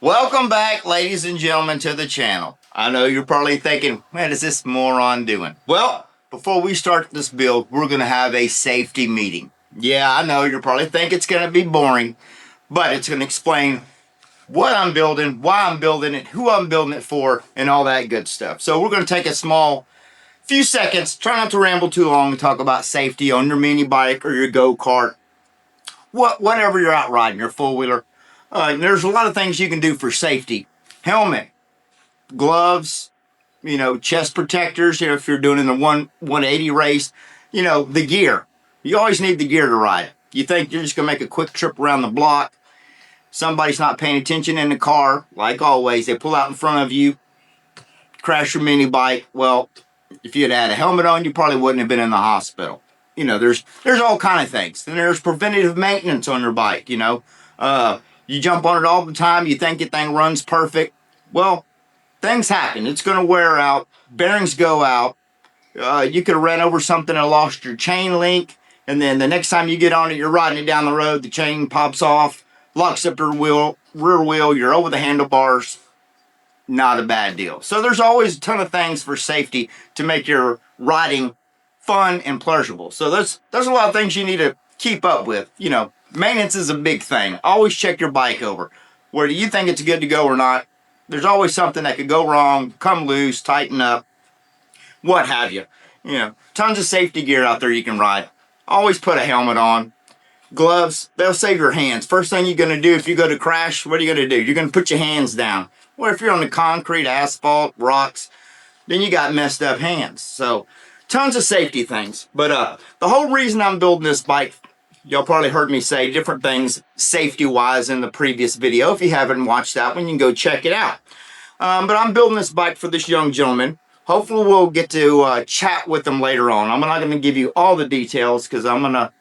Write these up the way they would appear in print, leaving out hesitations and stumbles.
Welcome back, ladies and gentlemen, to the channel. I know you're probably thinking, what is this moron doing? Well, before we start this build, we're going to have a safety meeting. Yeah, I know you're probably thinking it's going to be boring, but it's going to explain what I'm building, why I'm building it, who I'm building it for, and all that good stuff. So we're going to take a small few seconds, try not to ramble too long, and talk about safety on your mini bike or your go-kart, whatever you're out riding, your four-wheeler. There's a lot of things you can do for safety. Helmet, gloves, chest protectors, if you're doing in the 180 race, the gear. You always need the gear to ride. You think you're just going to make a quick trip around the block. Somebody's not paying attention in the car. Like always, they pull out in front of you, crash your mini bike. Well, if you had a helmet on, you probably wouldn't have been in the hospital. There's all kind of things. And there's preventative maintenance on your bike, you jump on it all the time, you think your thing runs perfect. Well, things happen. It's going to wear out. Bearings go out. You could have ran over something and lost your chain link. And then the next time you get on it, you're riding it down the road, the chain pops off, locks up your rear wheel, you're over the handlebars. Not a bad deal. So there's always a ton of things for safety to make your riding fun and pleasurable. So there's a lot of things you need to keep up with. Maintenance is a big thing. Always check your bike over. Whether you think it's good to go or not, there's always something that could go wrong, come loose, tighten up, what have you. Tons of safety gear out there you can ride. Always put a helmet on. Gloves, they'll save your hands. First thing you're going to do if you go to crash, what are you going to do? You're going to put your hands down. Or if you're on the concrete, asphalt, rocks, then you got messed up hands. So tons of safety things. But the whole reason I'm building this bike, y'all probably heard me say different things safety-wise in the previous video. If you haven't watched that one, you can go check it out. But I'm building this bike for this young gentleman. Hopefully we'll get to chat with him later on. I'm not going to give you all the details because I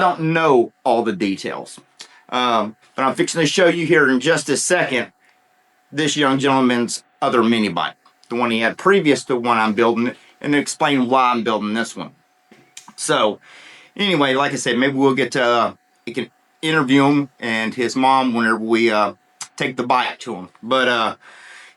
don't know all the details. But I'm fixing to show you here in just a second this young gentleman's other mini bike, the one he had previous to the one I'm building, and explain why I'm building this one. So anyway, like I said, maybe we'll get to you can interview him and his mom whenever we take the bike to him. But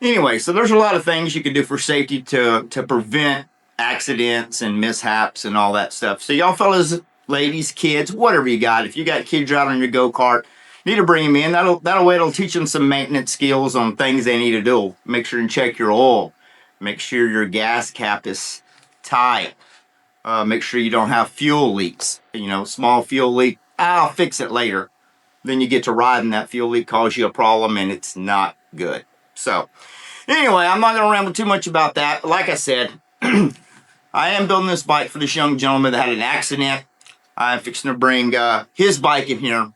anyway, so there's a lot of things you can do for safety to prevent accidents and mishaps and all that stuff. So y'all fellas, ladies, kids, whatever you got, if you got kids out on your go-kart, need to bring them in. That way it'll teach them some maintenance skills on things they need to do. Make sure and check your oil. Make sure your gas cap is tight. Make sure you don't have fuel leaks. Small fuel leak, I'll fix it later. Then you get to riding, that fuel leak cause you a problem and it's not good. So anyway, I'm not going to ramble too much about that. Like I said, I am building this bike for this young gentleman that had an accident. I'm fixing to bring his bike in here.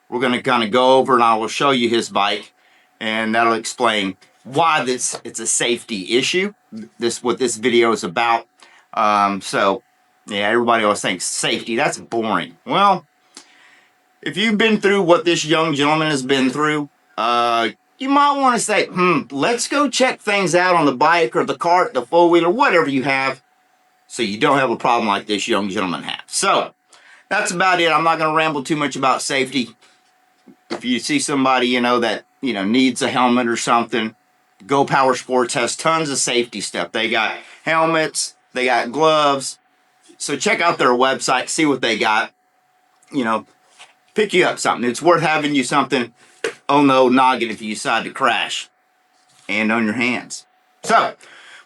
We're going to kind of go over and I will show you his bike. And that'll explain why it's a safety issue. What this video is about. So, yeah, everybody always thinks safety, that's boring. Well, if you've been through what this young gentleman has been through, you might want to say, let's go check things out on the bike or the cart, the four-wheeler, whatever you have, so you don't have a problem like this young gentleman had. So, that's about it. I'm not going to ramble too much about safety. If you see somebody, that, needs a helmet or something, Go Power Sports has tons of safety stuff. They got helmets, they got gloves. So check out their website, see what they got. Pick you up something. It's worth having you something on the old noggin if you decide to crash. And on your hands. So,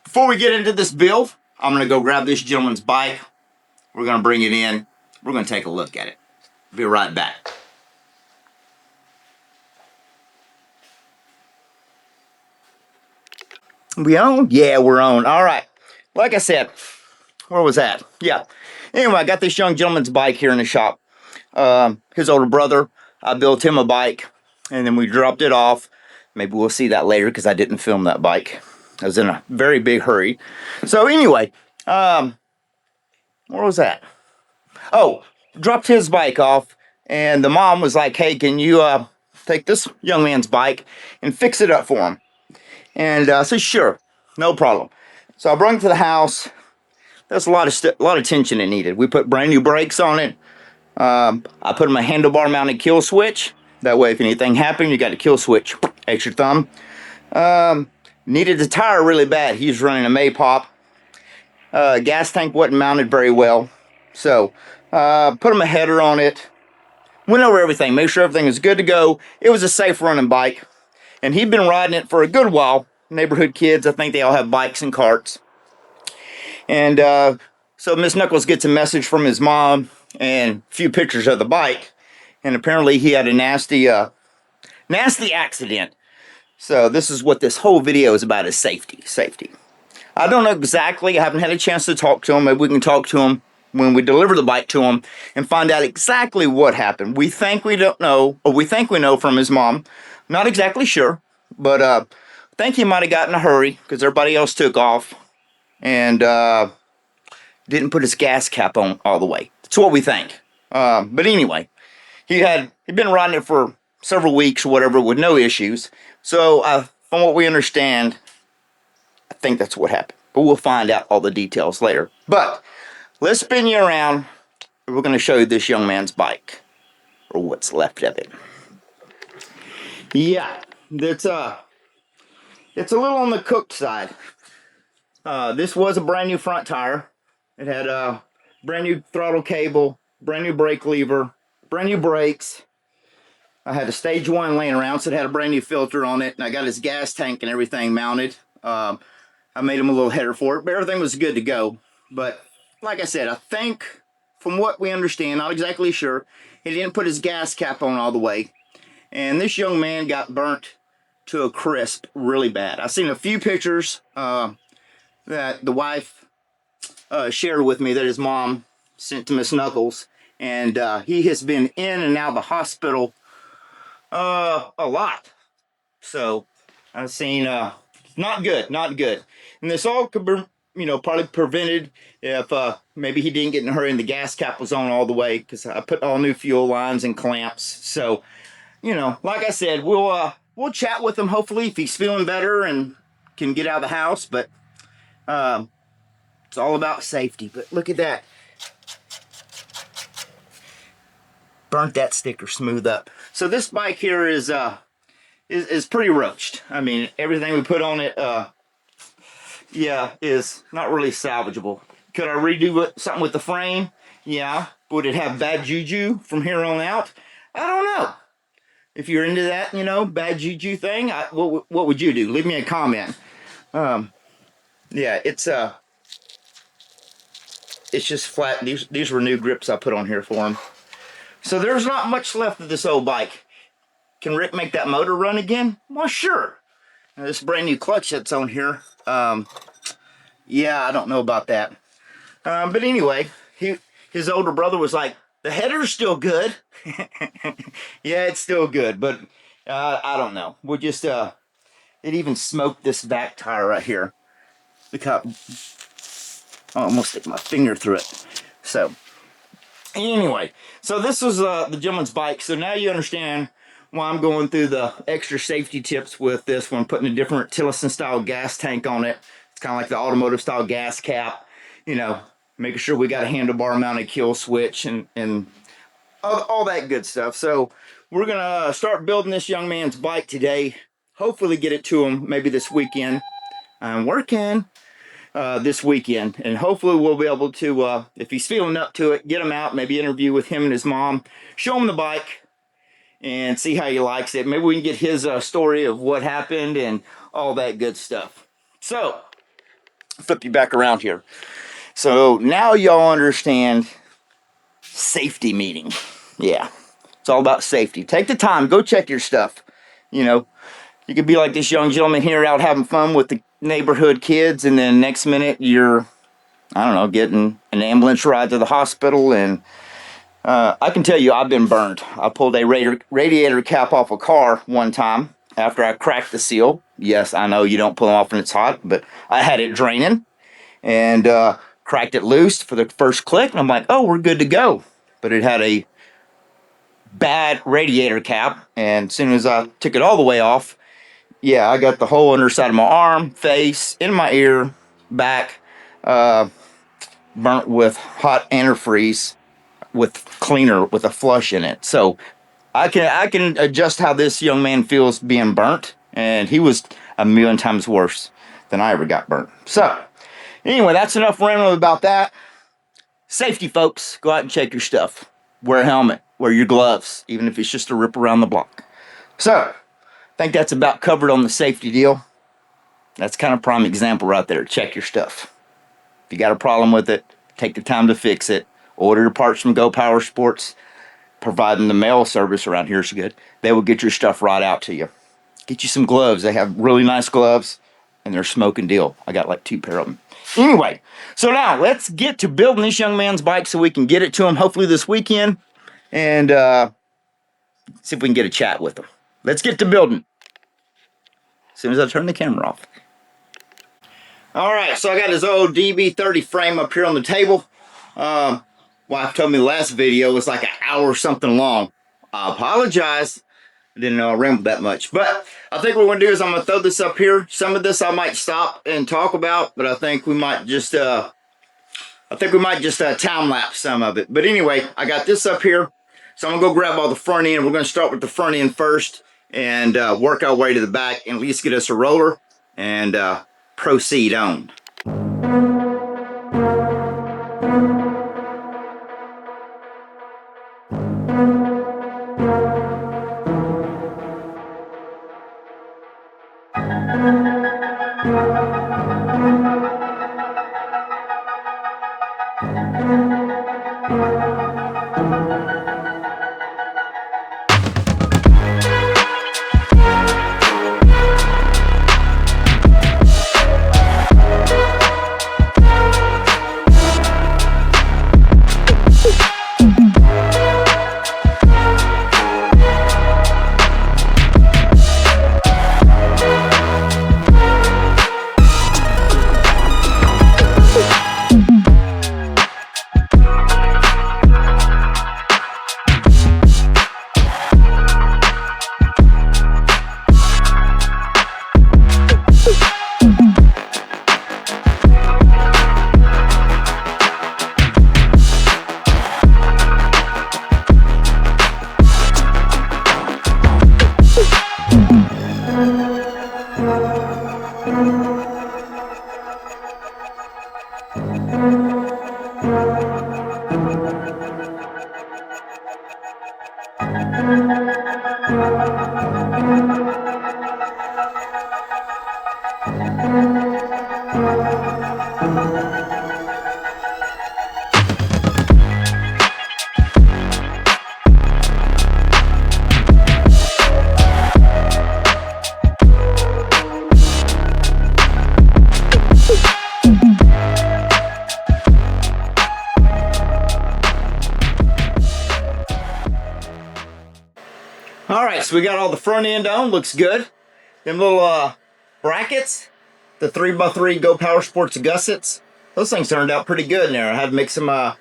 before we get into this build, I'm going to go grab this gentleman's bike. We're going to bring it in. We're going to take a look at it. Be right back. We on? Yeah, we're on. All right. Like I said, where was that? Yeah. Anyway, I got this young gentleman's bike here in the shop. His older brother, I built him a bike, and then we dropped it off. Maybe we'll see that later because I didn't film that bike. I was in a very big hurry. So anyway, where was that? Oh, dropped his bike off, and the mom was like, hey, can you take this young man's bike and fix it up for him? And I said, sure, no problem. So I brought it to the house. There's a lot of attention it needed. We put brand new brakes on it. I put him a handlebar mounted kill switch. That way if anything happened, you got a kill switch. extra thumb. Needed the tire really bad. He was running a Maypop. Gas tank wasn't mounted very well. So, put him a header on it. Went over everything, made sure everything was good to go. It was a safe running bike. And he'd been riding it for a good while. Neighborhood kids, I think they all have bikes and carts. And so Miss Knuckles gets a message from his mom and a few pictures of the bike. And apparently he had a nasty accident. So this is what this whole video is about, is safety. I don't know exactly. I haven't had a chance to talk to him. Maybe we can talk to him when we deliver the bike to him and find out exactly what happened. We think we don't know, or we think we know from his mom. Not exactly sure, but I think he might have gotten in a hurry because everybody else took off and didn't put his gas cap on all the way. That's what we think. But anyway, he'd been riding it for several weeks or whatever with no issues. So from what we understand, I think that's what happened. But we'll find out all the details later. But let's spin you around. We're going to show you this young man's bike, or what's left of it. Yeah, it's a little on the cooked side. This was a brand new front tire. It had a brand new throttle cable, brand new brake lever, brand new brakes. I had a stage 1 laying around, so it had a brand new filter on it, and I got his gas tank and everything mounted. I made him a little header for it, but everything was good to go. But like I said, I think from what we understand, not exactly sure, he didn't put his gas cap on all the way. And this young man got burnt to a crisp really bad. I've seen a few pictures that the wife shared with me that his mom sent to Miss Knuckles. And he has been in and out of the hospital a lot. So I've seen not good. And this all could be, probably prevented if maybe he didn't get in a hurry and the gas cap was on all the way, because I put all new fuel lines and clamps. So, like I said, we'll chat with him hopefully if he's feeling better and can get out of the house. But it's all about safety. But look at that. Burnt that sticker smooth up. So this bike here is pretty roached. I mean, everything we put on it, is not really salvageable. Could I redo something with the frame? Yeah. Would it have bad juju from here on out? I don't know. If you're into that, bad juju thing, what would you do? Leave me a comment. Yeah, it's just flat. These were new grips I put on here for him. So there's not much left of this old bike. Can Rick make that motor run again? Well, sure. Now, this brand new clutch that's on here, yeah, I don't know about that. But anyway, his older brother was like, the header's still good. Yeah, it's still good, but I don't know. We'll just, it even smoked this back tire right here. Look how, I almost stick my finger through it. So, anyway, so this was the gentleman's bike. So now you understand why I'm going through the extra safety tips with this one, putting a different Tillotson style gas tank on it. It's kind of like the automotive style gas cap, making sure we got a handlebar mounted kill switch and all that good stuff. So we're gonna start building this young man's bike today. Hopefully get it to him maybe this weekend. I'm working this weekend, and hopefully we'll be able to, if he's feeling up to it, get him out, maybe interview with him and his mom, show him the bike, and see how he likes it. Maybe we can get his story of what happened and all that good stuff. So, flip you back around here. So now y'all understand safety meeting. Yeah, it's all about safety. Take the time, go check your stuff. You could be like this young gentleman here out having fun with the neighborhood kids, and then next minute you're, I don't know, getting an ambulance ride to the hospital. And I can tell you I've been burned. I pulled a radiator cap off a car one time after I cracked the seal. Yes, I know you don't pull them off when it's hot, but I had it draining and cracked it loose for the first click, and I'm like, oh, we're good to go. But it had a bad radiator cap, and as soon as I took it all the way off, yeah, I got the whole underside of my arm, face, in my ear, back, burnt with hot antifreeze with cleaner with a flush in it. So I can adjust how this young man feels being burnt, and he was a million times worse than I ever got burnt. So anyway, that's enough rambling about that. Safety, folks, go out and check your stuff. Wear a helmet, wear your gloves, even if it's just a rip around the block. So I think that's about covered on the safety deal. That's kind of prime example right there. Check your stuff. If you got a problem with it, take the time to fix it. Order your parts from Go Power Sports. Providing the mail service around here is good. They will get your stuff right out to you. Get you some gloves. They have really nice gloves, and they're smoking deal. I got like 2 pair of them. Anyway, so now let's get to building this young man's bike so we can get it to him hopefully this weekend, and see if we can get a chat with him. Let's get to building. As soon as I turn the camera off. All right, so I got his old DB30 frame up here on the table. Wife told me the last video was like an hour something long. I apologize. I didn't know I rambled that much. But I think what we're going to do is I'm going to throw this up here. Some of this I might stop and talk about, but I think we might just time lapse some of it. But anyway, I got this up here. So I'm going to go grab all the front end. We're going to start with the front end first and work our way to the back and at least get us a roller and proceed on. Alright, so we got all the front end on, looks good. Them little brackets, the 3x3 Go Power Sports gussets, those things turned out pretty good in there. I had to make some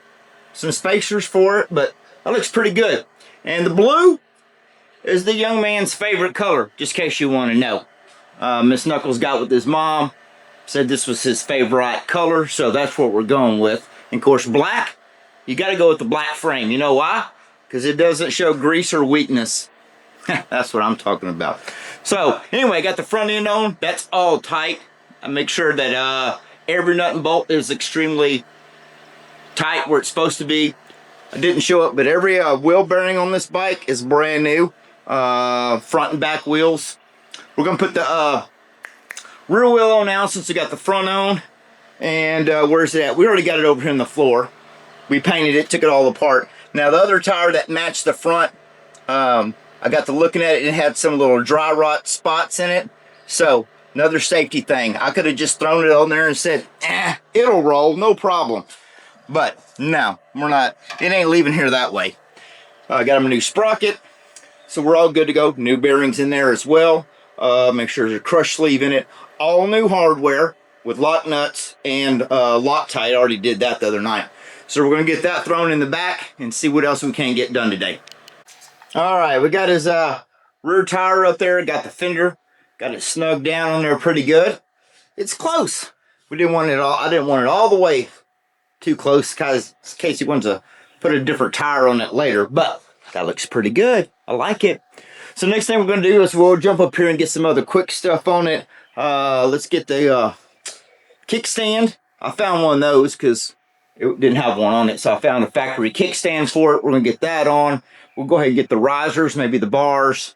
spacers for it, but that looks pretty good. And the blue is the young man's favorite color, just in case you want to know. Miss Knuckles got with his mom, said this was his favorite color, so that's what we're going with. And of course, black, you got to go with the black frame. You know why? Because it doesn't show grease or weakness. That's what I'm talking about. So anyway, got the front end on. That's all tight. I make sure that every nut and bolt is extremely tight where it's supposed to be. I didn't show it, but every wheel bearing on this bike is brand new. Front and back wheels. We're gonna put the rear wheel on now since we got the front on. And where's it at? We already got it over here on the floor. We painted it, took it all apart. Now the other tire that matched the front, I got to looking at it and it had some little dry rot spots in it. So another safety thing. I could have just thrown it on there and said, it'll roll, no problem. But no, we're not. It ain't leaving here that way. I got him a new sprocket, so we're all good to go. New bearings in there as well. Make sure there's a crush sleeve in it. All new hardware with lock nuts and Loctite. I already did that the other night. So we're going to get that thrown in the back and see what else we can get done today. All right, we got his rear tire up there. Got the fender. Got it snug down on there pretty good. It's close. We didn't want it all. I didn't want it all the way too close, because in case he wants to put a different tire on it later. But That looks pretty good. I like it. So next thing we're going to do is we'll jump up here and get some other quick stuff on it. Let's get the kickstand. I found one of those because it didn't have one on it, so I found a factory kickstand for it. We're going to get that on. We'll go ahead and get the risers, maybe the bars,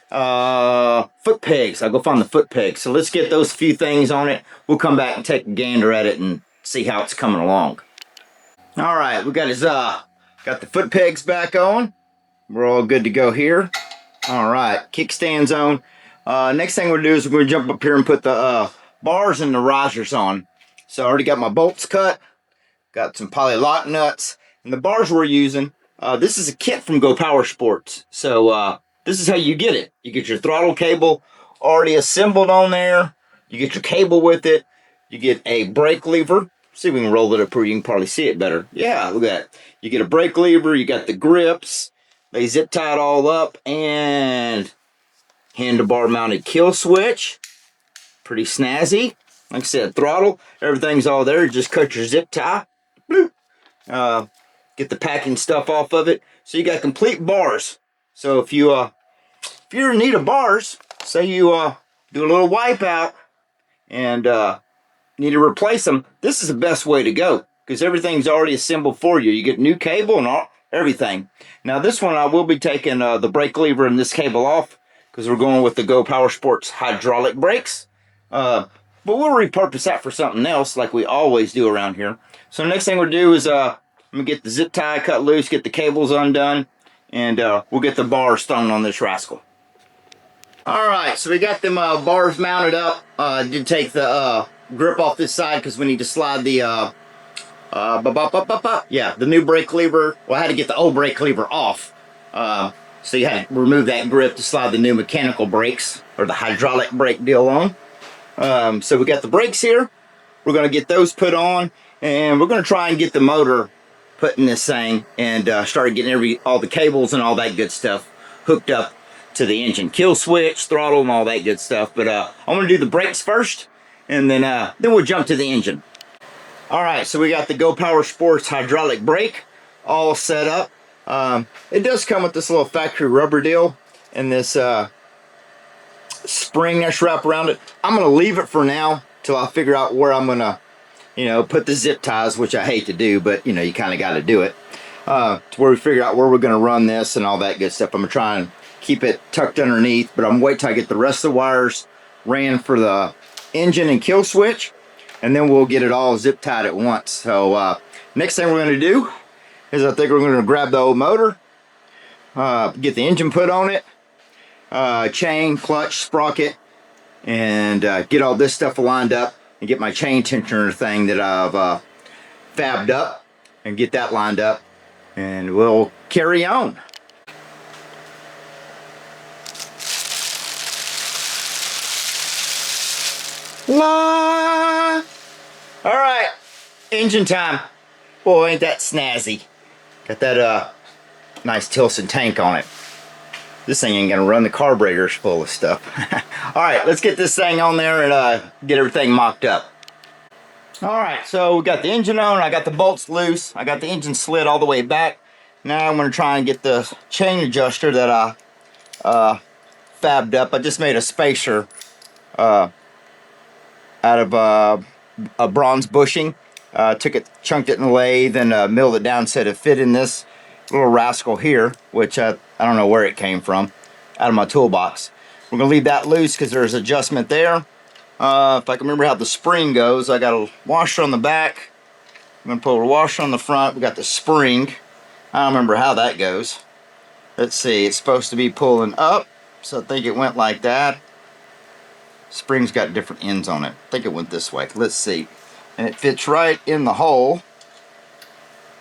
foot pegs. I'll go find the foot pegs. So let's get those few things on it. We'll come back and take a gander at it and see how it's coming along. All right, we got got the foot pegs back on. We're all good to go here. All right, kickstand's on. Next thing we'll do is we're going to jump up here and put the bars and the risers on. So I already got my bolts cut. Got some poly lock nuts. And the bars we're using, this is a kit from Go Power Sports. So this is how you get it. You get your throttle cable already assembled on there. You get your cable with it. You get a brake lever. See if we can roll it up here. You can probably see it better. Yeah, look at that. You get a brake lever. You got the grips. They zip tie it all up. And handlebar mounted kill switch. Pretty snazzy. Like I said, throttle. Everything's all there. Just cut your zip tie. Bloop. Get the packing stuff off of it. So you got complete bars. So if you're in need of bars, say you do a little wipeout and need to replace them, this is the best way to go because everything's already assembled for you. You get new cable and everything. Now this one I will be taking the brake lever and this cable off because we're going with the Go Power Sports hydraulic brakes. But we'll repurpose that for something else like we always do around here. So the next thing we'll do is I'm going to get the zip tie cut loose, get the cables undone, and we'll get the bars thrown on this rascal. Alright, so we got them bars mounted up. Did take the grip off this side because we need to slide the the new brake lever. Well, I had to get the old brake lever off. So you had to remove that grip to slide the new mechanical brakes or the hydraulic brake deal on. So we got the brakes here. We're going to get those put on, and we're going to try and get the motor put in this thing and start getting all the cables and all that good stuff hooked up to the engine. Kill switch, throttle, and all that good stuff. But I'm going to do the brakes first, and then we'll jump to the engine. All right, so we got the Go Power Sports hydraulic brake all set up. It does come with this little factory rubber deal and this spring that's wrapped around it. I'm going to leave it for now till I figure out where I'm going to, put the zip ties, which I hate to do, but, you kind of got to do it. To where we figure out where we're going to run this and all that good stuff. I'm going to try and keep it tucked underneath, but I'm going to wait till I get the rest of the wires ran for the engine and kill switch, and then we'll get it all zip tied at once. So next thing we're going to do is I think we're going to grab the old motor, get the engine put on it, chain, clutch, sprocket, and get all this stuff lined up and get my chain tensioner thing that I've fabbed up and get that lined up, and we'll carry on. La! All right, engine time. Boy, ain't that snazzy. Got that nice Tilson tank on it. This thing ain't gonna run. The carburetor's full of stuff. All right, let's get this thing on there and get everything mocked up. All right, so we got the engine on. I got the bolts loose. I got the engine slid all the way back. Now I'm gonna try and get the chain adjuster that I fabbed up. I just made a spacer out of a bronze bushing. Took it, chunked it in the lathe, and milled it down so it fit in this little rascal here, which I don't know where it came from, out of my toolbox. We're gonna leave that loose because there's adjustment there. If I can remember how the spring goes, I got a washer on the back. I'm gonna put a washer on the front. We got the spring. I don't remember how that goes. Let's see, it's supposed to be pulling up, so I think it went like that. Spring's got different ends on it. I think it went this way. Let's see. And it fits right in the hole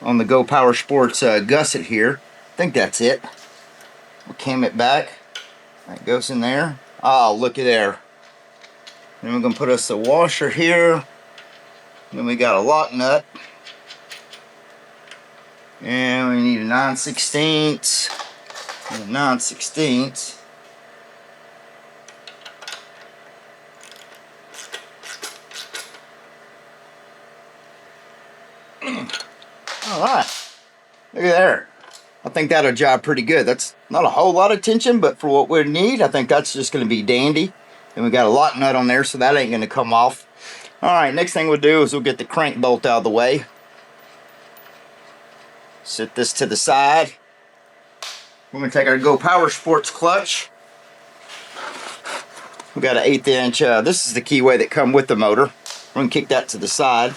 on the Go Power Sports gusset here. I think that's it. We'll cam it back. That goes in there. Oh, looky there. Then we're going to put us a washer here. Then we got a lock nut. And we need a 9/16 and a 9/16. Alright. Look at there. I think think that'll jive pretty good. That's not a whole lot of tension, but for what we need, I think that's just going to be dandy. And we got a lock nut on there, so that ain't going to come off. All right, next thing we'll do is we'll get the crank bolt out of the way. Set this to the side. We're going to take our Go Power Sports clutch. We got an 1/8 inch. This is the keyway that come with the motor. We're going to kick that to the side.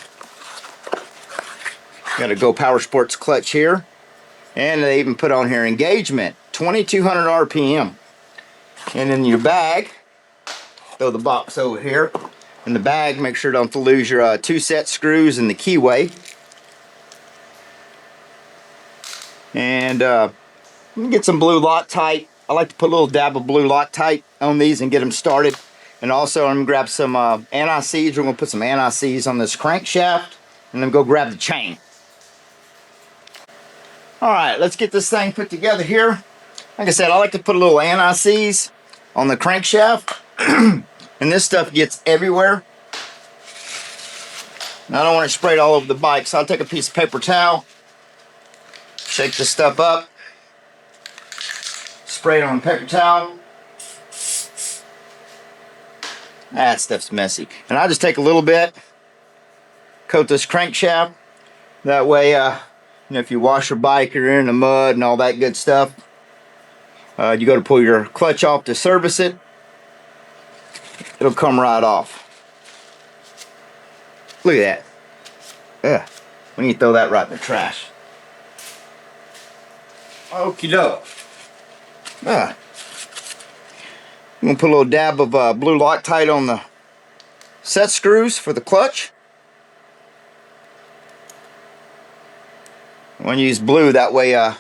Got a Go Power Sports clutch here. And they even put on here engagement, 2200 RPM. And in your bag, throw the box over here. In the bag, make sure don't lose your 2 set screws in the keyway. And get some blue Loctite. I like to put a little dab of blue Loctite on these and get them started. And also I'm going to grab some anti-seize. We're going to put some anti-seize on this crankshaft and then go grab the chain. Alright, let's get this thing put together here. Like I said, I like to put a little anti-seize on the crankshaft. And this stuff gets everywhere. And I don't want it sprayed all over the bike, so I'll take a piece of paper towel, shake this stuff up, spray it on a paper towel. That stuff's messy. And I just take a little bit, coat this crankshaft. That way, if you wash your bike or you're in the mud and all that good stuff, you go to pull your clutch off to service it, it'll come right off. Look at that. Yeah, we need to throw that right in the trash. Okie doke. I'm going to put a little dab of blue Loctite on the set screws for the clutch. I want to use blue, that way you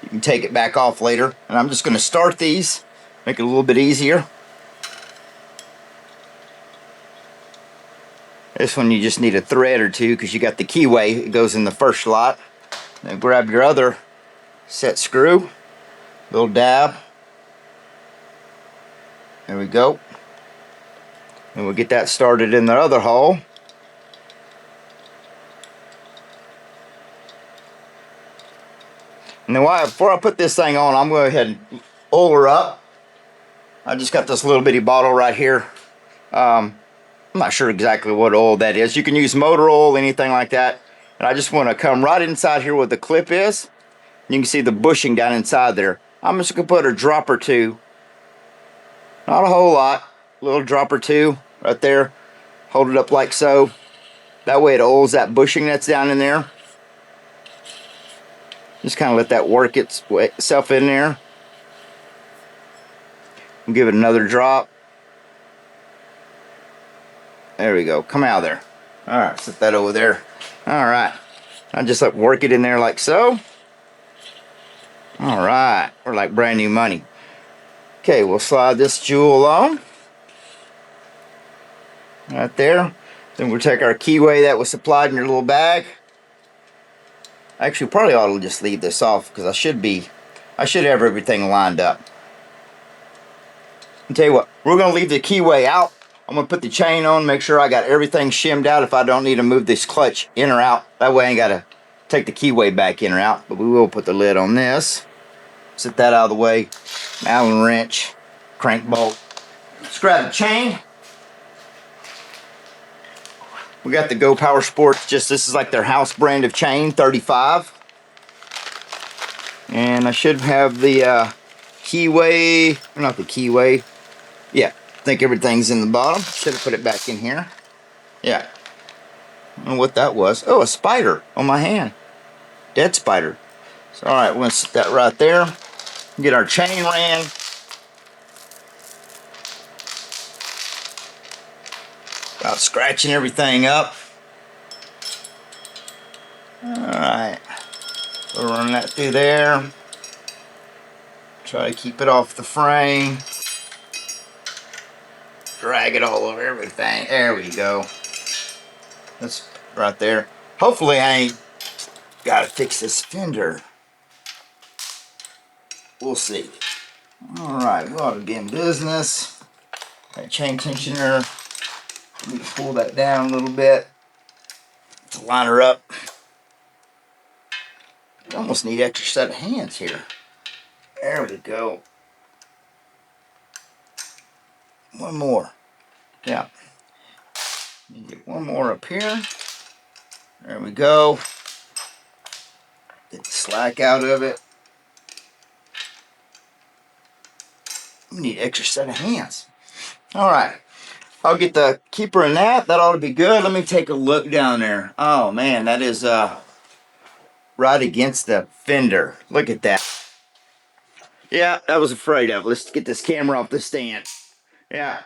can take it back off later. And I'm just going to start these, make it a little bit easier. This one you just need a thread or two because you got the keyway, it goes in the first slot. Then grab your other set screw, little dab. There we go. And we'll get that started in the other hole. And then before I put this thing on, I'm going to go ahead and oil her up. I just got this little bitty bottle right here. I'm not sure exactly what oil that is. You can use motor oil, anything like that. And I just want to come right inside here where the clip is. You can see the bushing down inside there. I'm just going to put a drop or two. Not a whole lot. A little drop or two right there. Hold it up like so. That way it oils that bushing that's down in there. Just kind of let that work itself in there. We'll give it another drop. There we go. Come out of there. Alright, set that over there. Alright. I just work it in there like so. Alright. We're like brand new money. Okay, we'll slide this jewel on. Right there. Then we'll take our keyway that was supplied in your little bag. Actually, probably ought to just leave this off because I should have everything lined up. I'll tell you what, we're going to leave the keyway out. I'm going to put the chain on, make sure I got everything shimmed out if I don't need to move this clutch in or out. That way I ain't got to take the keyway back in or out. But we will put the lid on this. Set that out of the way. Allen wrench, crank bolt. Let's grab the chain. We got the Go Power Sports, this is like their house brand of chain, 35. And I should have the keyway, or not the keyway. Yeah, I think everything's in the bottom. Should have put it back in here. Yeah. I don't know what that was. Oh, a spider on my hand. Dead spider. So, alright, we're going to set that right there. Get our chain ran. About scratching everything up. Alright. We'll run that through there. Try to keep it off the frame. Drag it all over everything. There we go. That's right there. Hopefully I ain't got to fix this fender. We'll see. Alright, we ought to be in business. That chain tensioner. Let me pull that down a little bit to line her up. You almost need extra set of hands here. There we go. One more. Yeah. Get one more up here. There we go. Get the slack out of it. We need extra set of hands. Alright. I'll get the keeper in that. That ought to be good. Let me take a look down there. Oh man, that is right against the fender. Look at that. Yeah, I was afraid of. Let's get this camera off the stand. Yeah.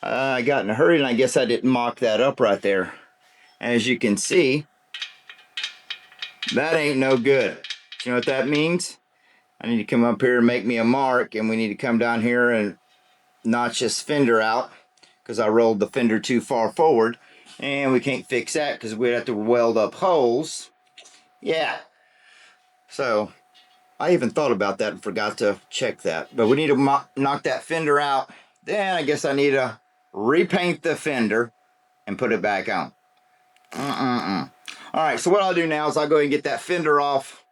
I got in a hurry and I guess I didn't mock that up right there. As you can see, that ain't no good. You know what that means? I need to come up here and make me a mark, and we need to come down here and notch this fender out because I rolled the fender too far forward, and we can't fix that because we'd have to weld up holes. Yeah. So I even thought about that and forgot to check that. But we need to knock that fender out. Then I guess I need to repaint the fender and put it back on. Alright, so what I'll do now is I'll go ahead and get that fender off.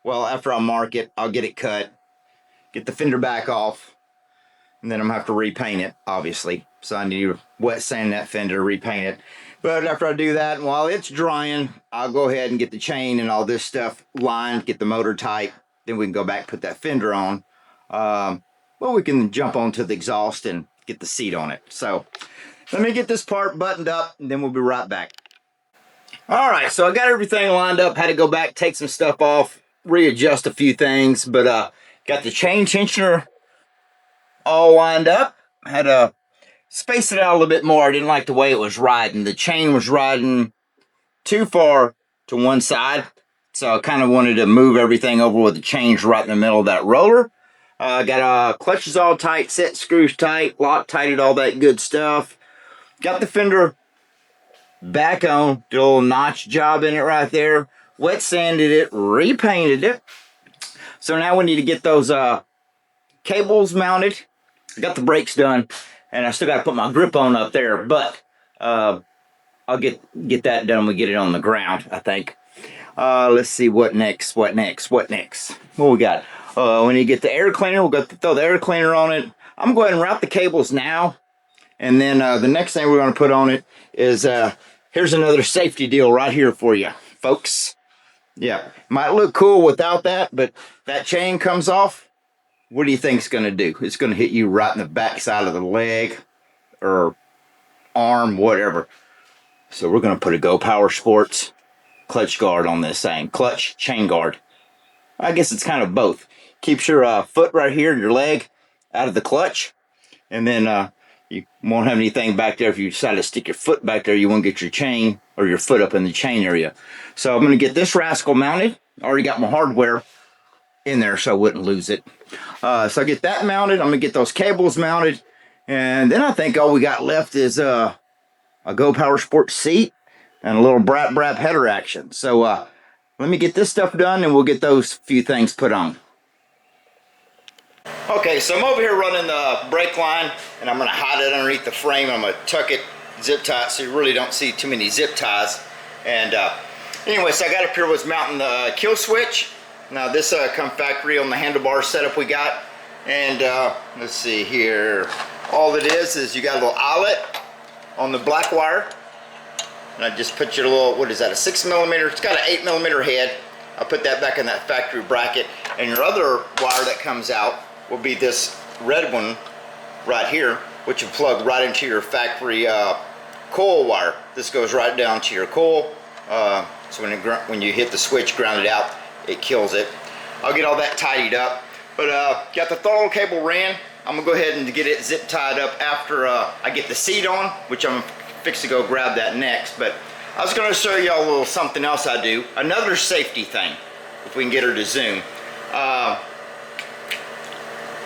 Well, after I mark it, I'll get it cut, get the fender back off, and then I'm going to have to repaint it, obviously. So I need to wet sand that fender, repaint it. But after I do that, while it's drying, I'll go ahead and get the chain and all this stuff lined, get the motor tight. Then we can go back and put that fender on. Well, we can jump onto the exhaust and get the seat on it. So let me get this part buttoned up, and then we'll be right back. Alright, so I got everything lined up. Had to go back, take some stuff off, readjust a few things, but got the chain tensioner all lined up. Had to space it out a little bit more. I didn't like the way it was riding. The chain was riding too far to one side, so I kind of wanted to move everything over with the chains right in the middle of that roller. Got clutches all tight, set screws tight, Loctited, all that good stuff. Got the fender back on, did a little notch job in it right there, wet sanded it, repainted it. So now we need to get those cables mounted. I got the brakes done, and I still got to put my grip on up there, but I'll get that done when we get it on the ground, I think. Let's see, what next. What we got? We need to get the air cleaner. We'll go throw the air cleaner on it. I'm going to go ahead and route the cables now, and then the next thing we're going to put on it is here's another safety deal right here for you, folks. Yeah, might look cool without that, but that chain comes off. What do you think it's going to do? It's going to hit you right in the back side of the leg or arm, whatever. So we're going to put a Go Power Sports clutch guard on this thing. Clutch chain guard. I guess it's kind of both. Keeps your foot right here, your leg, out of the clutch. And then you won't have anything back there. If you decide to stick your foot back there, you won't get your chain or your foot up in the chain area. So I'm going to get this rascal mounted. I already got my hardware in there so I wouldn't lose it. So I get that mounted. I'm going to get those cables mounted. And then I think all we got left is a Go Power Sports seat and a little brap header action. So let me get this stuff done and we'll get those few things put on. Okay, so I'm over here running the brake line, and I'm going to hide it underneath the frame. I'm going to tuck it, zip tie it, so you really don't see too many zip ties. And anyway, so I got up here was mounting the kill switch. Now this come factory on the handlebar setup we got. And let's see here. All it is you got a little eyelet on the black wire. And I just put your little, what is that, a 6mm? It's got an 8mm head. I put that back in that factory bracket. And your other wire that comes out will be this red one right here, which will plug right into your factory coil wire. This goes right down to your coil. So when you hit the switch, ground it out, it kills it. I'll get all that tidied up. But got the throttle cable ran. I'm gonna go ahead and get it zip tied up after I get the seat on, which I'm fixing to go grab that next. But I was gonna show y'all a little something else I do. Another safety thing, if we can get her to zoom.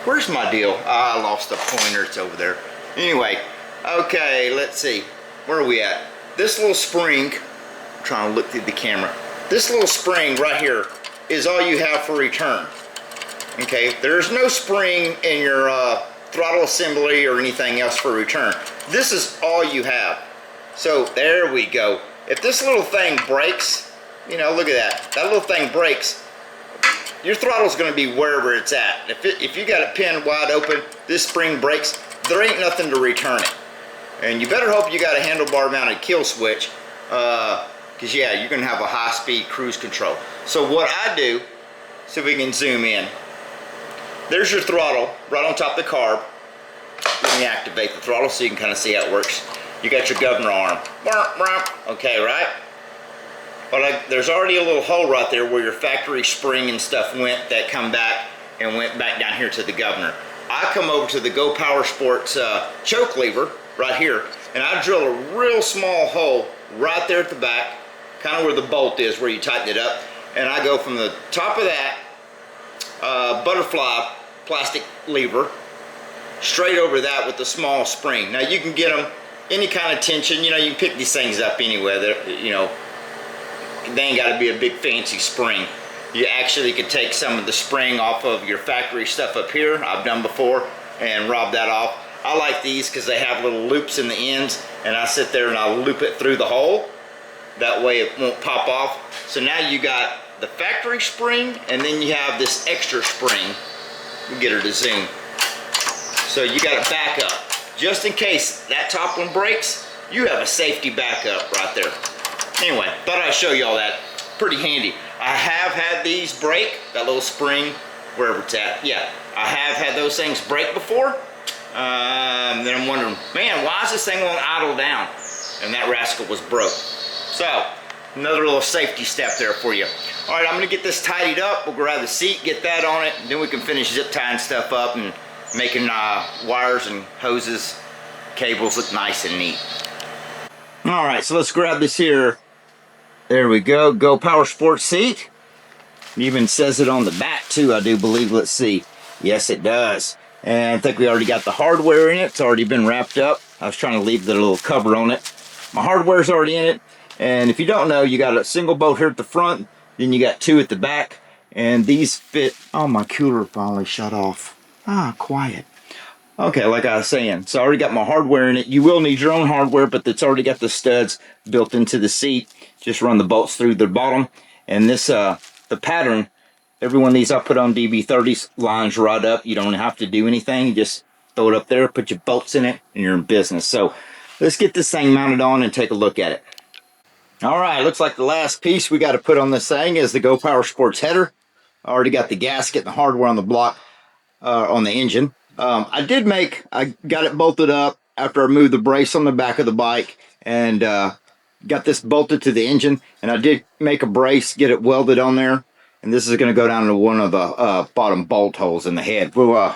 Where's my deal? I lost the pointer, it's over there. Anyway, okay, let's see. Where are we at? This little spring, I'm trying to look through the camera. This little spring right here is all you have for return. Okay, there's no spring in your throttle assembly or anything else for return. This is all you have. So there we go. If this little thing breaks, you know, look at that. That little thing breaks, your throttle's going to be wherever it's at. If you got it pinned wide open, this spring breaks, there ain't nothing to return it. And you better hope you got a handlebar mounted kill switch, because yeah, you're going to have a high-speed cruise control. So what I do, see if we can zoom in. There's your throttle right on top of the carb. Let me activate the throttle so you can kind of see how it works. You got your governor arm. Okay, right? But there's already a little hole right there where your factory spring and stuff went, that come back and went back down here to the governor. I come over to the Go Power Sports choke lever right here, and I drill a real small hole right there at the back, kind of where the bolt is, where you tighten it up, and I go from the top of that butterfly plastic lever straight over that with the small spring. Now you can get them any kind of tension, you know, you can pick these things up anywhere. You know, they ain't got to be a big fancy spring. You actually could take some of the spring off of your factory stuff up here, I've done before, and rob that off. I like these because they have little loops in the ends, and I sit there and I loop it through the hole. That way it won't pop off. So now you got the factory spring, and then you have this extra spring. We'll get her to zoom. So you got a backup. Just in case that top one breaks, you have a safety backup right there. Anyway, thought I'd show you all that. Pretty handy. I have had these break, that little spring, wherever it's at. Yeah, I have had those things break before. Then I'm wondering, man, why is this thing won't idle down? And that rascal was broke. So, another little safety step there for you. All right, I'm gonna get this tidied up. We'll grab the seat, get that on it, and then we can finish zip tying stuff up and making wires and hoses, cables look nice and neat. All right, so let's grab this here. There we go, Go Power Sports seat. It even says it on the back too, I do believe. Let's see. Yes, it does. And I think we already got the hardware in it. It's already been wrapped up. I was trying to leave the little cover on it. My hardware's already in it. And if you don't know, you got a single bolt here at the front, then you got two at the back. And these fit. Oh, my cooler finally shut off. Ah, quiet. Okay, like I was saying, so I already got my hardware in it. You will need your own hardware, but it's already got the studs built into the seat. Just run the bolts through the bottom. And this, the pattern, every one of these I put on DB30s lines right up. You don't have to do anything. You just throw it up there, put your bolts in it, and you're in business. So let's get this thing mounted on and take a look at it. All right, looks like the last piece we got to put on this thing is the Go Power Sports header. I already got the gasket and the hardware on the block, on the engine. I got it bolted up after I moved the brace on the back of the bike, and got this bolted to the engine, and I did make a brace, get it welded on there, and this is going to go down to one of the bottom bolt holes in the head. We'll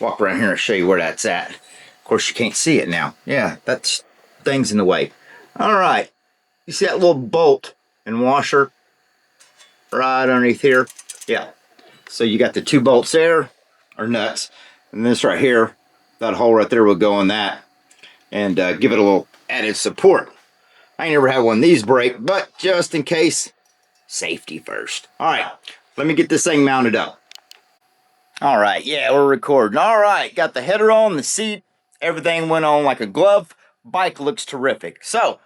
walk around here and show you where that's at. Of course, you can't see it now. Yeah, that's things in the way. All right, you see that little bolt and washer right underneath here? Yeah, so you got the two bolts there, or nuts, and this right here, that hole right there will go in that and give it a little added support. I ain't never had one of these break, but just in case, safety first. All right, let me get this thing mounted up. All right, yeah, we're recording. All right, got the header on, the seat, everything went on like a glove. Bike looks terrific. So,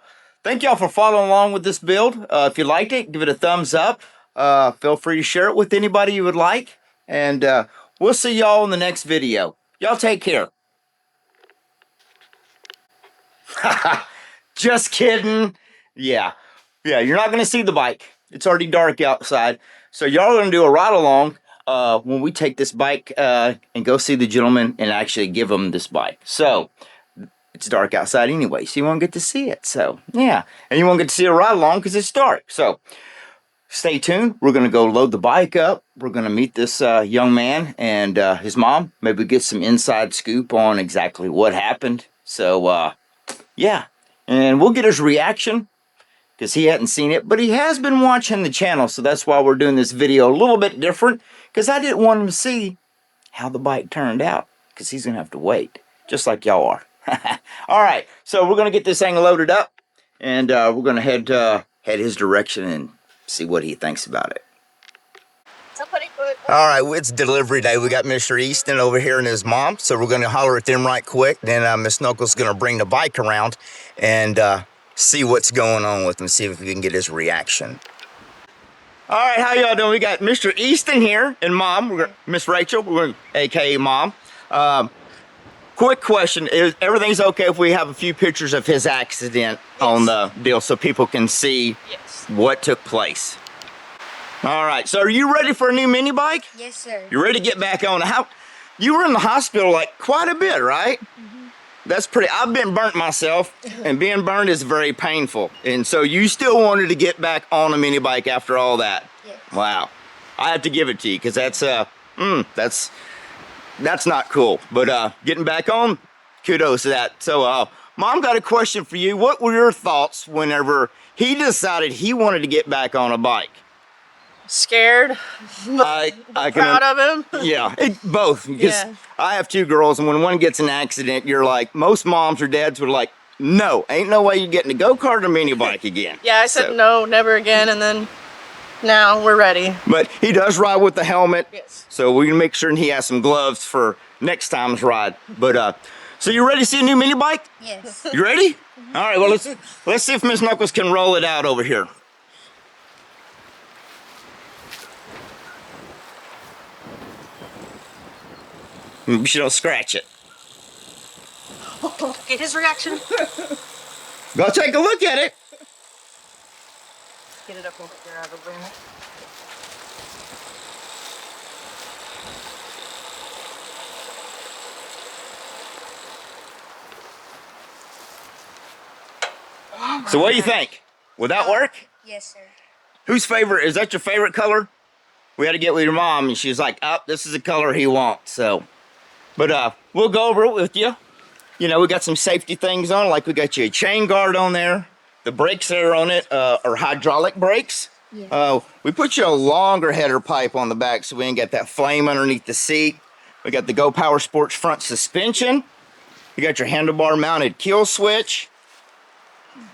thank y'all for following along with this build. If you liked it, give it a thumbs up. Feel free to share it with anybody you would like. And we'll see y'all in the next video. Y'all take care. Just kidding. Yeah, you're not going to see the bike. It's already dark outside. So y'all are going to do a ride along when we take this bike and go see the gentleman and actually give him this bike. So it's dark outside anyway, so you won't get to see it. So yeah, and you won't get to see a ride along because it's dark. So stay tuned. We're going to go load the bike up. We're going to meet this young man and his mom. Maybe get some inside scoop on exactly what happened. So yeah, and we'll get his reaction because he hadn't seen it, but he has been watching the channel, so that's why we're doing this video a little bit different, because I didn't want him to see how the bike turned out, because he's going to have to wait, just like y'all are. All right, so we're going to get this thing loaded up, and we're going to head his direction and see what he thinks about it. All right, it's delivery day. We got Mr. Easton over here and his mom, so we're going to holler at them right quick. Then Miss Knuckles going to bring the bike around and see what's going on with him, see if we can get his reaction. All right, how y'all doing? We got Mr. Easton here and Mom, Miss Rachel, aka Mom. Quick question: is everything's okay if we have a few pictures of his accident on the deal so people can see what took place? All right. So, are you ready for a new mini bike? Yes, sir. You ready to get back on? How? You were in the hospital like quite a bit, right? That's pretty. I've been burnt myself, and being burned is very painful. And so you still wanted to get back on a mini bike after all that? Yes. Wow. I have to give it to you because that's not cool. But getting back on, kudos to that. So, Mom got a question for you. What were your thoughts whenever he decided he wanted to get back on a bike? Scared. I Proud of him. Yeah, both. Because Yeah. I have 2 girls, and when one gets in an accident, you're like, most moms or dads would like, no, ain't no way you're getting a go-kart or mini bike again. Yeah, I said So- no, never again, and then now we're ready. But he does ride with the helmet, Yes. so we're gonna make sure he has some gloves for next time's ride. But so you ready to see a new mini bike? Yes. You ready? All right. Well, let's see if Miss Knuckles can roll it out over here. She don't scratch it. Get his reaction. Go take a look at it. Get it up over here out of the room. So what do you think? Would that work? Yes, sir. Whose favorite, is that your favorite color? We had to get with your mom and she was like, oh, this is the color he wants, so. But we'll go over it with you. You know, we got some safety things on, like we got you a chain guard on there. The brakes that are on it are hydraulic brakes. Yeah. We put you a longer header pipe on the back so we ain't got that flame underneath the seat. We got the Go Power Sports front suspension. You got your handlebar mounted kill switch.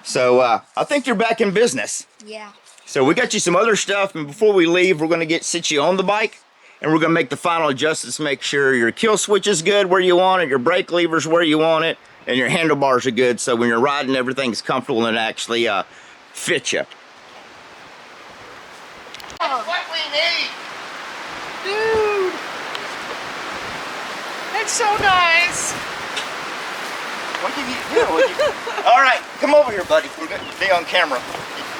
So I think you're back in business. Yeah. So we got you some other stuff, and before we leave, we're gonna sit you on the bike, and we're gonna make the final adjustments, make sure your kill switch is good where you want it, your brake lever's where you want it, and your handlebars are good, so when you're riding, everything's comfortable and it actually fits you. What we need. Dude. It's so nice. What did you do? All right, come over here, buddy. We're gonna be on camera.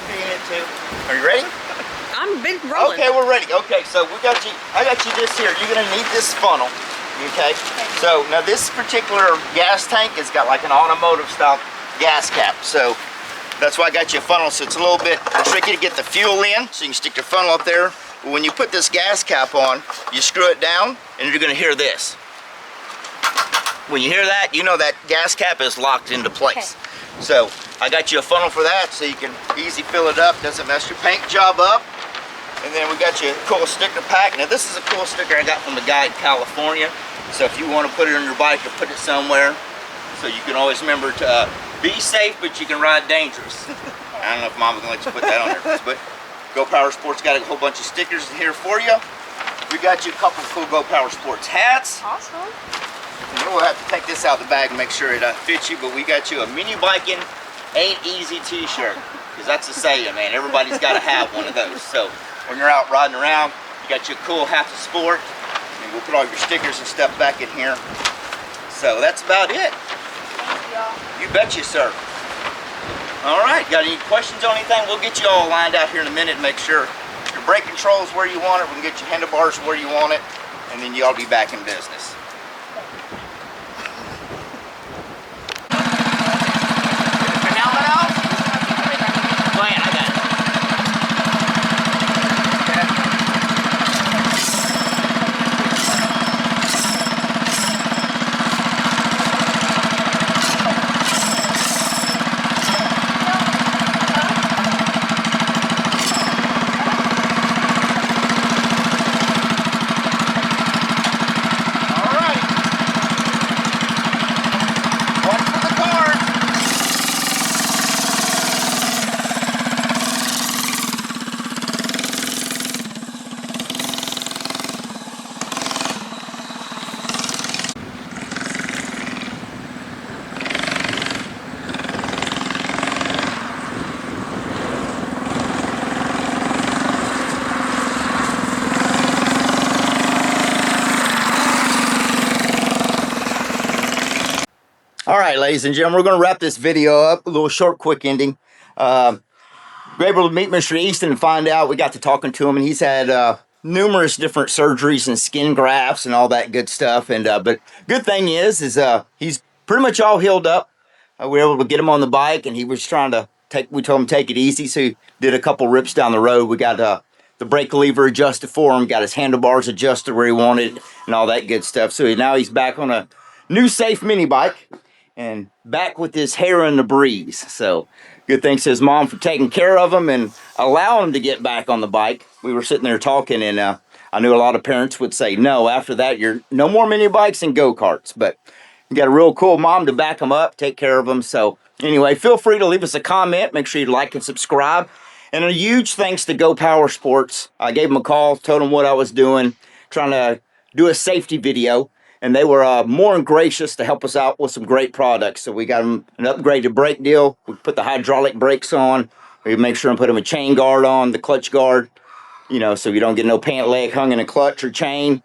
You in it too? Are you ready? I'm big rolling. Okay, we're ready. Okay, so I got you this here. You're gonna need this funnel, okay? So now this particular gas tank has got like an automotive style gas cap. So that's why I got you a funnel. So it's a little bit tricky to get the fuel in. So you can stick your funnel up there. But when you put this gas cap on, you screw it down and you're gonna hear this. When you hear that, you know that gas cap is locked into place. Okay. So I got you a funnel for that so you can easy fill it up, doesn't mess your paint job up. And then we got you a cool sticker pack. Now this is a cool sticker I got from the guy in California. So if you want to put it on your bike or put it somewhere, so you can always remember to be safe, but you can ride dangerous. I don't know if Mama's gonna let you put that on there, but Go Power Sports got a whole bunch of stickers in here for you. We got you a couple of cool Go Power Sports hats. Awesome. And we'll have to take this out of the bag and make sure it fits you, but we got you a mini biking ain't easy t-shirt, because that's a saying, man. Everybody's got to have one of those. So when you're out riding around, you got your cool half of sport, and we'll put all your stickers and stuff back in here. So that's about it. You betcha, sir. All right, got any questions on anything? We'll get you all lined out here in a minute and make sure your brake control is where you want it. We can get your handlebars where you want it, and then you'll be back in business. All right. All right, ladies and gentlemen, we're going to wrap this video up. A little short, quick ending. We're able to meet Mr. Easton and find out. We got to talking to him, and he's had numerous different surgeries and skin grafts and all that good stuff. And but good thing is he's pretty much all healed up. We were able to get him on the bike, and he was trying to take. We told him to take it easy, so he did a couple rips down the road. We got the brake lever adjusted for him, got his handlebars adjusted where he wanted, and all that good stuff. So now he's back on a new safe mini bike and back with his hair in the breeze. So good thanks to his mom for taking care of him and allowing him to get back on the bike. We were sitting there talking, and I knew a lot of parents would say, no, after that, you're no more mini bikes and go-karts. But you got a real cool mom to back him up, take care of him. So anyway, feel free to leave us a comment. Make sure you like and subscribe. And a huge thanks to Go Power Sports. I gave them a call, told them what I was doing, trying to do a safety video. And they were more than gracious to help us out with some great products. So we got them an upgraded brake deal. We put the hydraulic brakes on. We make sure and put them a chain guard on, the clutch guard, you know, so you don't get no pant leg hung in a clutch or chain.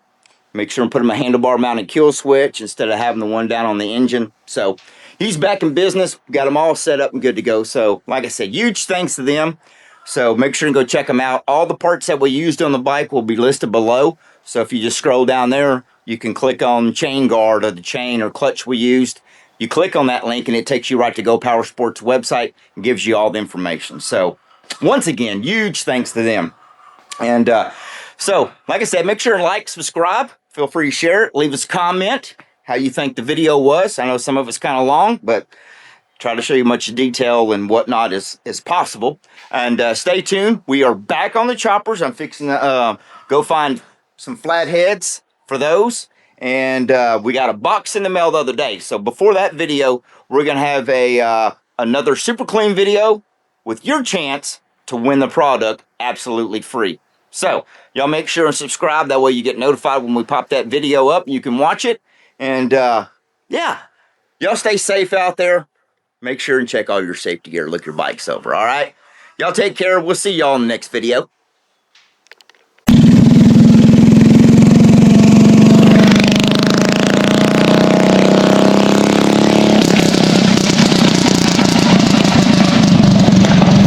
Make sure and put him a handlebar mounted kill switch instead of having the one down on the engine. So he's back in business. Got them all set up and good to go. So like I said, huge thanks to them. So make sure and go check them out. All the parts that we used on the bike will be listed below. So if you just scroll down there, you can click on chain guard or the chain or clutch we used. You click on that link and it takes you right to Go Power Sports website and gives you all the information. So once again, huge thanks to them. And so, like I said, make sure and like, subscribe. Feel free to share it. Leave us a comment how you think the video was. I know some of it's kind of long, but try to show you much detail and whatnot as possible. And stay tuned. We are back on the choppers. I'm fixing to go find some flatheads for those. And we got a box in the mail the other day. So before that video, we're going to have another super clean video with your chance to win the product absolutely free. So y'all make sure and subscribe. That way you get notified when we pop that video up. You can watch it. And yeah, y'all stay safe out there. Make sure and check all your safety gear. Look your bikes over, all right? Y'all take care. We'll see y'all in the next video.